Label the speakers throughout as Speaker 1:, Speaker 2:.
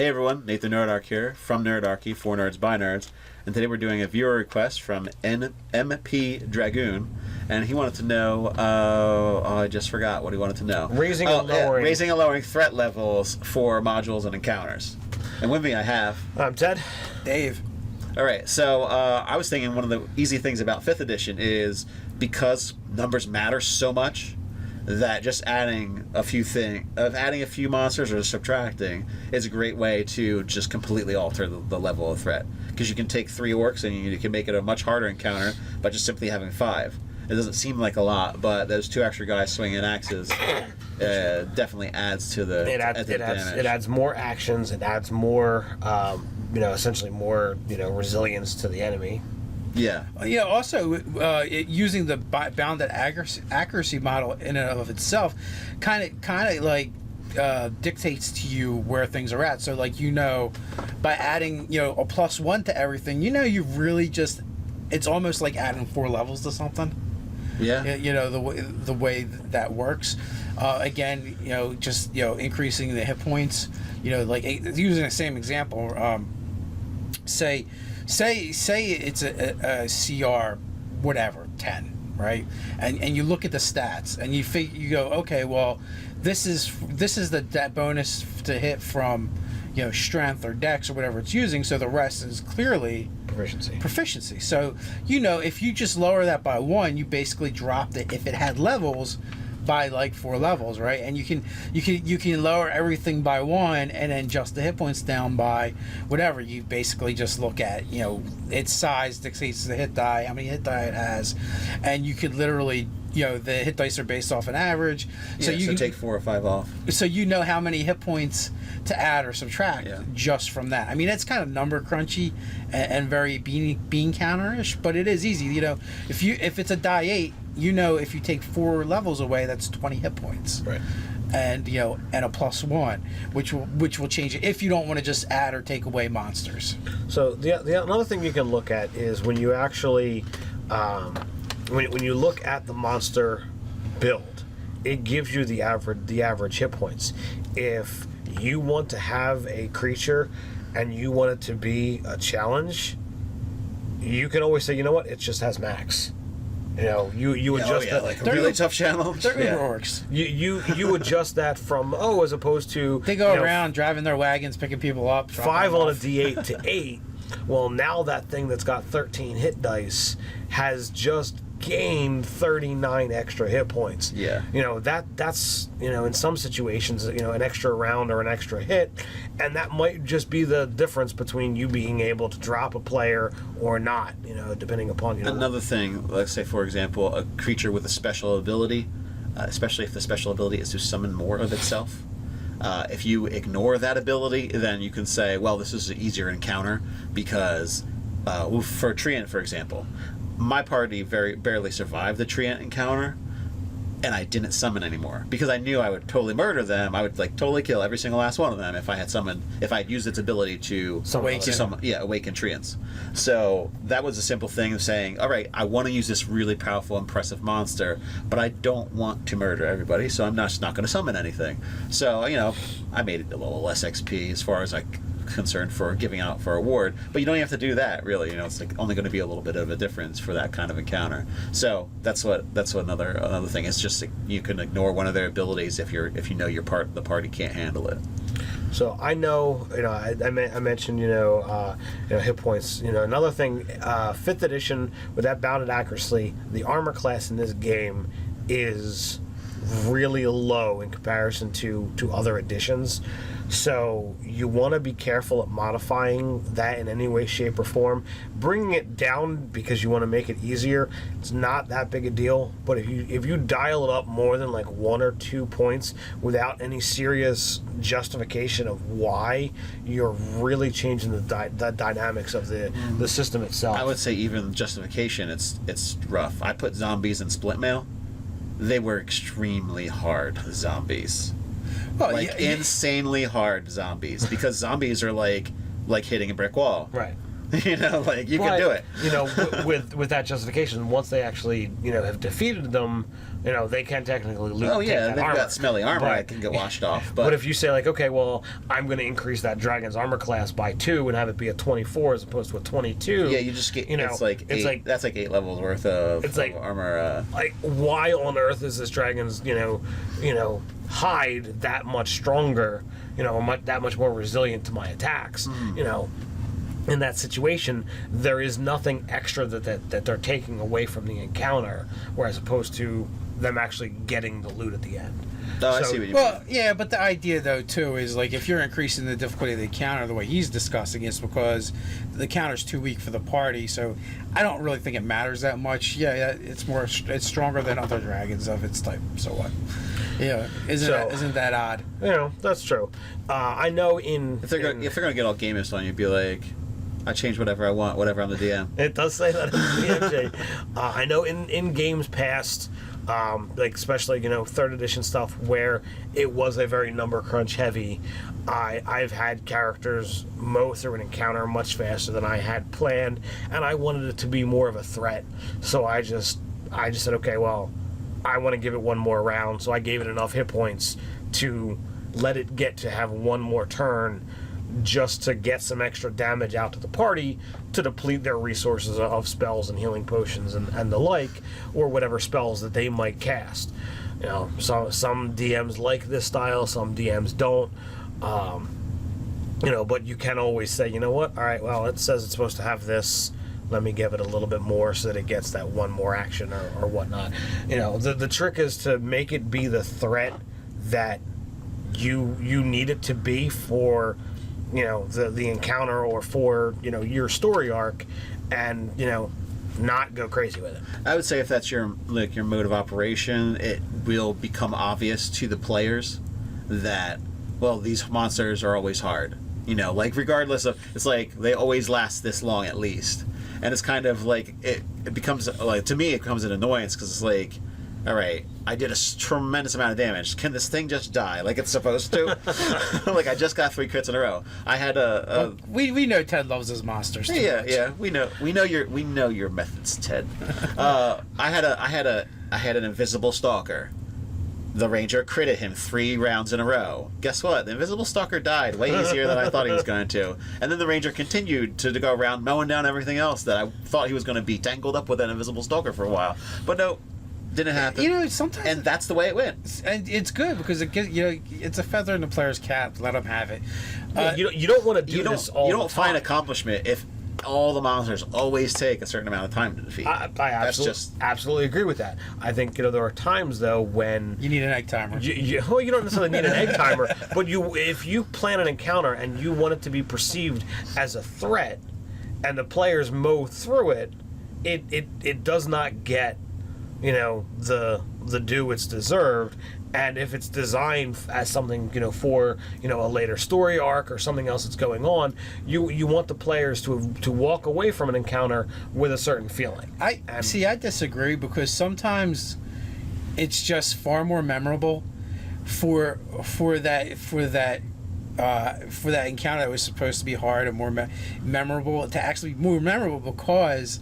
Speaker 1: Hey everyone, Nathan Nerdark here from Nerdarchy, for nerds by nerds, and today we're doing a viewer request from MP Dragoon, and he wanted to know, I just forgot what he wanted to know.
Speaker 2: Raising and
Speaker 1: lowering threat levels for modules and encounters. And with me I have...
Speaker 2: I'm Ted.
Speaker 3: Dave.
Speaker 1: Alright, so I was thinking one of the easy things about 5th edition is because numbers matter so much, that just adding a few monsters or subtracting is a great way to just completely alter the level of threat. Because you can take 3 orcs and you can make it a much harder encounter by just simply having 5. It doesn't seem like a lot, but those 2 extra guys swinging axes definitely adds to the damage.
Speaker 2: It adds more actions. It adds more, essentially more, resilience to the enemy.
Speaker 1: Yeah.
Speaker 3: Yeah. Also, using the bounded accuracy model in and of itself, kind of like dictates to you where things are at. So, like by adding a +1 to everything, you've really just it's almost like adding 4 levels to something.
Speaker 1: Yeah.
Speaker 3: The way that works. Again, just increasing the hit points. Like using the same example. Say it's a CR whatever 10, right? And you look at the stats and you go, okay, well this is that bonus to hit from strength or dex or whatever it's using, so the rest is clearly proficiency. So if you just lower that by 1, you basically dropped it if it had levels by like 4 levels, right? And you can lower everything by 1 and then just the hit points down by whatever. You basically just look at its size dictates the hit die, how many hit die it has, and you could literally the hit dice are based off an average, so you can take
Speaker 1: 4 or 5 off. So
Speaker 3: how many hit points to add or subtract just from that. I mean, it's kind of number crunchy and very bean counter-ish, but it is easy. If it's a die 8, if you take 4 levels away, that's 20 hit points.
Speaker 1: Right.
Speaker 3: And and a +1, which will change it if you don't want to just add or take away monsters.
Speaker 2: So the another thing you can look at is when you actually when you look at the monster build, it gives you the average hit points. If you want to have a creature and you want it to be a challenge, you can always say, it just has max. You adjust that,
Speaker 1: like a really tough challenge.
Speaker 3: They're orcs.
Speaker 2: You adjust that from as opposed to
Speaker 3: they go around driving their wagons, picking people up.
Speaker 2: 5 on a D8 to 8. Well, now that thing that's got 13 hit dice has just gained 39 extra hit points.
Speaker 1: Yeah.
Speaker 2: That's in some situations an extra round or an extra hit, and that might just be the difference between you being able to drop a player or not, depending upon
Speaker 1: Another thing, let's say for example a creature with a special ability, especially if the special ability is to summon more of itself. If you ignore that ability, then you can say, well, this is an easier encounter because for Treant, for example, my party barely survived the Treant encounter, and I didn't summon anymore because I knew I would totally murder them. I would totally kill every single last one of them if I had used its ability to awaken Treants. So that was a simple thing of saying, all right, I want to use this really powerful, impressive monster, but I don't want to murder everybody, so I'm just not going to summon anything. So I made it a little less XP as far as concerned for giving out for award, but you don't have to do that really. It's only going to be a little bit of a difference for that kind of encounter. So that's what another thing is. Just you can ignore one of their abilities if you know the party can't handle it.
Speaker 2: So I know, I mentioned, hit points. Another thing, 5th edition with that bounded accuracy, the armor class in this game is really low in comparison to other editions. So you want to be careful at modifying that in any way, shape, or form. Bringing it down because you want to make it easier, it's not that big a deal. But if you dial it up more than 1 or 2 points without any serious justification of why, you're really changing the dynamics of the system itself.
Speaker 1: I would say even justification, it's rough. I put zombies in split mail. They were extremely hard zombies. Well, insanely hard zombies, because zombies are like hitting a brick wall.
Speaker 2: Right.
Speaker 1: You know, like you can do it.
Speaker 2: You know, with that justification, once they actually have defeated them, they can technically loot.
Speaker 1: Oh
Speaker 2: take
Speaker 1: yeah,
Speaker 2: that
Speaker 1: they've
Speaker 2: armor.
Speaker 1: got smelly armor
Speaker 2: But-
Speaker 1: that can get washed off.
Speaker 2: But if you say like, okay, well, I'm going to increase that dragon's armor class by 2 and have it be a 24 as opposed to a 22.
Speaker 1: yeah, you just get it's like
Speaker 2: it's
Speaker 1: eight,
Speaker 2: like
Speaker 1: that's like 8 levels worth of,
Speaker 2: it's like-
Speaker 1: of armor.
Speaker 2: like why on earth is this dragon's hide that much stronger, that much more resilient to my attacks, in that situation, there is nothing extra that they're taking away from the encounter, whereas opposed to them actually getting the loot at the end.
Speaker 1: Oh, I
Speaker 2: So-
Speaker 1: see what you
Speaker 3: Well, yeah, but the idea though too is like if you're increasing the difficulty of the counter the way he's discussing, it's because the counter's too weak for the party. So I don't really think it matters that much. Yeah, it's stronger than other dragons of its type. So what? Yeah, isn't that odd?
Speaker 2: That's true. I know
Speaker 1: if they're gonna get all gamist on you, be like, I change whatever I want, whatever I'm the DM.
Speaker 2: It does say that in the DMJ. I know in games past, like especially 3rd edition stuff where it was a very number crunch heavy. I've had characters mow through an encounter much faster than I had planned, and I wanted it to be more of a threat. So I just said, okay, well, I want to give it one more round. So I gave it enough hit points to let it get to have one more turn, just to get some extra damage out to the party to deplete their resources of spells and healing potions and the like, or whatever spells that they might cast. Some DMs like this style, some DMs don't. But you can always say, you know what? All right, well, it says it's supposed to have this. Let me give it a little bit more so that it gets that one more action or whatnot. The trick is to make it be the threat that you need it to be for the encounter or for your story arc, and not go crazy with it.
Speaker 1: I would say if that's your mode of operation, it will become obvious to the players that, well, these monsters are always hard. Like regardless of, it's like they always last this long at least, and it's kind of like it becomes like, to me it becomes an annoyance because it's like, all right, I did a tremendous amount of damage. Can this thing just die like it's supposed to? Like I just got 3 crits in a row. I had
Speaker 3: we know Ted loves his monsters. Too
Speaker 1: yeah,
Speaker 3: much.
Speaker 1: yeah. We know your methods, Ted. I had an invisible stalker. The ranger critted him 3 rounds in a row. Guess what? The invisible stalker died way easier than I thought he was going to. And then the ranger continued to go around mowing down everything else that I thought he was going to be tangled up with that invisible stalker for a while. But no, didn't happen.
Speaker 3: Sometimes,
Speaker 1: and that's the way it went.
Speaker 3: and it's good because it gives, it's a feather in the player's cap. Let them have it.
Speaker 2: You don't want to do this all
Speaker 1: You
Speaker 2: the
Speaker 1: don't
Speaker 2: time.
Speaker 1: find accomplishment if all the monsters always take a certain amount of time to defeat.
Speaker 2: I absolutely agree with that. I think there are times though when
Speaker 3: You need an egg timer.
Speaker 2: you don't necessarily need an egg timer, but if you plan an encounter and you want it to be perceived as a threat, and the players mow through it, it does not get the due it's deserved. And if it's designed as something for a later story arc or something else that's going on, you want the players to walk away from an encounter with a certain feeling.
Speaker 3: I disagree because sometimes it's just far more memorable for that encounter that was supposed to be hard and more memorable to actually be more memorable because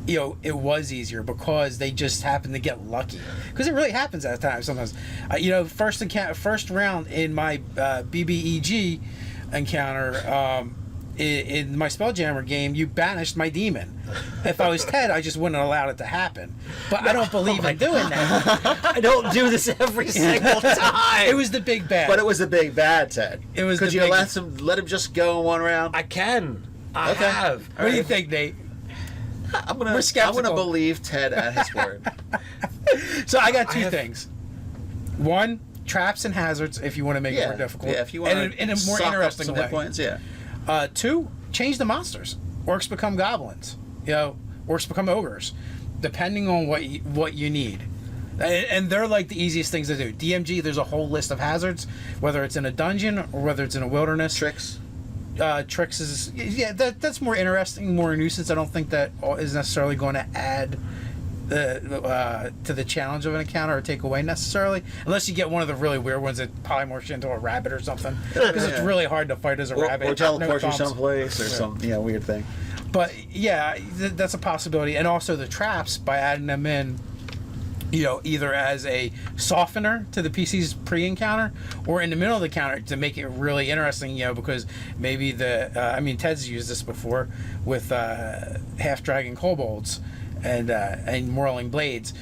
Speaker 3: it was easier because they just happened to get lucky. Because it really happens at times sometimes. First round in my BBEG encounter, in my Spelljammer game, you banished my demon. If I was Ted, I just wouldn't have allowed it to happen. But I don't believe in doing that.
Speaker 2: I don't do this every single time.
Speaker 3: It was the big bad.
Speaker 1: But it was the big bad, Ted.
Speaker 3: It was
Speaker 1: Could
Speaker 3: the
Speaker 1: you
Speaker 3: big-
Speaker 1: let him just go in one round?
Speaker 2: I can. I
Speaker 1: Okay.
Speaker 2: have.
Speaker 3: What do you think, Nate?
Speaker 1: I'm
Speaker 3: We're
Speaker 1: gonna
Speaker 3: skeptical.
Speaker 1: believe Ted at his word.
Speaker 3: So I got
Speaker 2: I
Speaker 3: two
Speaker 2: have-
Speaker 3: things. One, traps and hazards if you want to make it more difficult.
Speaker 1: Yeah, if you want
Speaker 3: and in a more
Speaker 1: sock up
Speaker 3: interesting
Speaker 1: some
Speaker 3: way.
Speaker 1: hit points, yeah.
Speaker 3: Two, change the monsters. Orcs become goblins. Orcs become ogres, depending on what you need. And they're like the easiest things to do. DMG, there's a whole list of hazards, whether it's in a dungeon or whether it's in a wilderness.
Speaker 1: Tricks.
Speaker 3: Tricks is that's more interesting, more nuisance. I don't think that is necessarily going to add to the challenge of an encounter or take away necessarily, unless you get one of the really weird ones that polymorphs into a rabbit or something, because it's really hard to fight as a rabbit.
Speaker 1: Or teleport you
Speaker 3: thumbs.
Speaker 1: someplace or some weird thing.
Speaker 3: But yeah, that's a possibility, and also the traps by adding them in. Either as a softener to the PC's pre-encounter or in the middle of the counter to make it really interesting, because maybe Ted's used this before with half-dragon kobolds and Morling blades.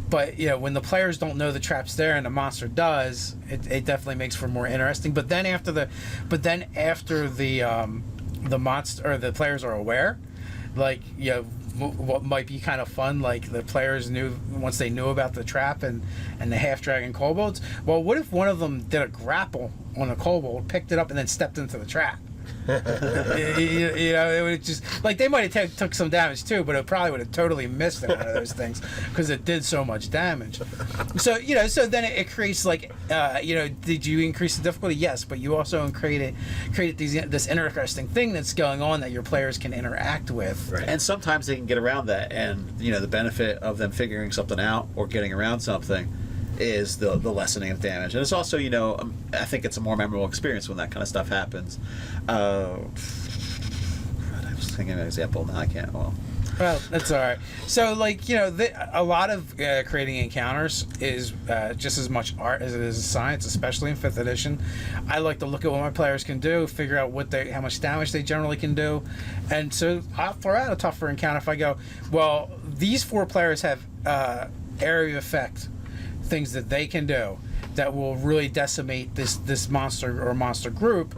Speaker 3: But, when the players don't know the trap's there and the monster does, it definitely makes for more interesting. But then after the monster or the players are aware, what might be kind of fun, like the players knew once they knew about the trap and the half-dragon kobolds. Well, what if one of them did a grapple on a kobold, picked it up, and then stepped into the trap? It would just they might have took some damage too, but it probably would have totally missed one of those things because it did so much damage. So so then it creates did you increase the difficulty? Yes, but you also created this interesting thing that's going on that your players can interact with.
Speaker 1: Right. And sometimes they can get around that, and the benefit of them figuring something out or getting around something is the lessening of damage. And it's also, I think it's a more memorable experience when that kind of stuff happens. I was thinking of an example, now I can't. Well,
Speaker 3: that's all right. So, a lot of creating encounters is just as much art as it is science, especially in 5th edition. I like to look at what my players can do, figure out how much damage they generally can do, and so I'll throw out a tougher encounter if I go, well, these 4 players have area effect things that they can do that will really decimate this monster or monster group.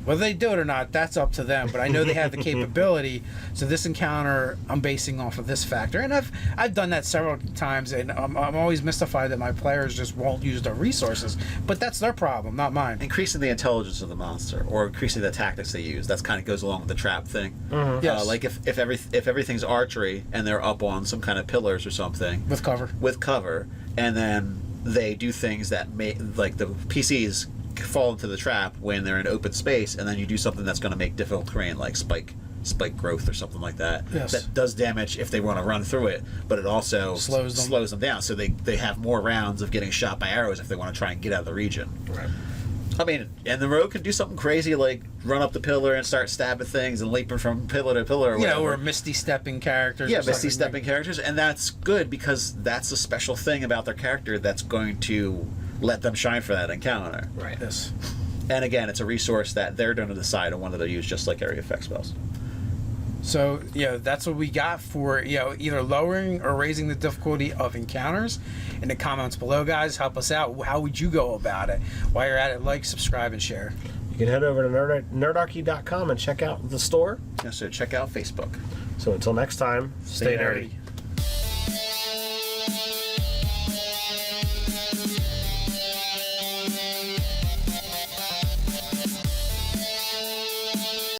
Speaker 3: Whether they do it or not, that's up to them. But I know they have the capability. So this encounter, I'm basing off of this factor, and I've done that several times, and I'm always mystified that my players just won't use their resources. But that's their problem, not mine.
Speaker 1: Increasing the intelligence of the monster or increasing the tactics they use. That's kind of goes along with the trap thing.
Speaker 3: Yes.
Speaker 1: If everything's archery and they're up on some kind of pillars or something
Speaker 3: With cover,
Speaker 1: and then they do things that make the PCs fall into the trap when they're in open space, and then you do something that's going to make difficult terrain like spike growth or something like that.
Speaker 3: Yes.
Speaker 1: That does damage if they want to run through it, but it also slows them down, so they have more rounds of getting shot by arrows if they want to try and get out of the region.
Speaker 2: Right.
Speaker 1: And the rogue can do something crazy like run up the pillar and start stabbing things and leaping from pillar to pillar or whatever.
Speaker 3: or misty stepping characters.
Speaker 1: Yeah, misty stepping characters, and that's good because that's a special thing about their character that's going to let them shine for that encounter.
Speaker 2: Right.
Speaker 3: Yes.
Speaker 1: And again, it's a resource that they're going to decide on whether to use, just like area effect spells.
Speaker 3: So, that's what we got for, either lowering or raising the difficulty of encounters. In the comments below, guys, help us out. How would you go about it? While you're at it, like, subscribe, and share.
Speaker 2: You can head over to nerdarchy.com and check out the store.
Speaker 1: Yeah, so check out Facebook.
Speaker 2: So until next time, stay nerdy.